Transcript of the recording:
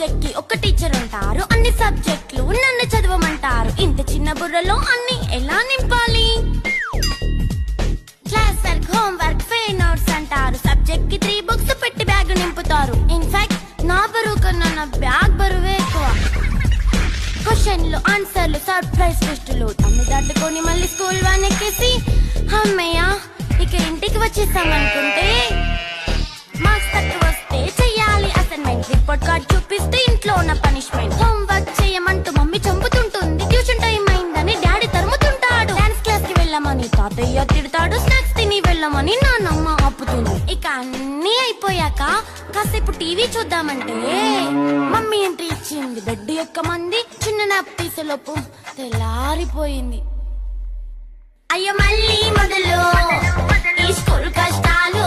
Subject కి ఒక teacher ఉంటారు, అన్ని సబ్జెక్టులు నన్ను చదవమంటారు. ఇంత చిన్న బుర్రలో అన్ని ఎలా నింపాలి? Class work, home work, fair notes అంటారు. సబ్జెక్ట్ కి 3 బుక్స్ పెట్టి బ్యాగ్ నింపుతారు. ఇన్ఫాక్ట్ నా బరువు కన్నా నా బ్యాగ్ బరువే ఎక్కువ. క్వశ్చన్లు, ఆన్సర్లు, సర్ప్రైజ్ టెస్టులు తమ్మి దాటుకొని మళ్ళీ స్కూల్ వాన్ ఎక్కేసి అమ్మయ్య ఇక ఇంటికి వచ్చేసామనుకుంటే మార్క్స్ తక్కువ వస్తే చెయ్యాలి అసైన్మెంట్. రిపోర్ట్ కార్డ్ చూపిస్తే ఇంట్లో ఉన్న పనిష్మెంట్. హోమ్ వర్క్ చేయమంటూ మమ్మీ చంపుతుంటుంది. ట్యూషన్ టైం అయిందని డాడీ తరుముతుంటాడు. డాన్స్ క్లాస్ కి వెళ్ళమని తాతయ్య తిడతాడు. స్నాక్స్ తిని వెళ్ళమని నాన్నమ్మ ఆపుతుంది. ఇక అన్నీ అయిపోయాక కాసేపు టీవీ చూద్దామంటే మమ్మీ ఎంట్రీ ఇచ్చింది. బెడ్ ఎక్కమంది. చిన్న నాప్ తీసేలోపు తెల్లారిపోయింది. అయ్యో మళ్ళీ మొదలు ఈ స్కూల్ కష్టాలు.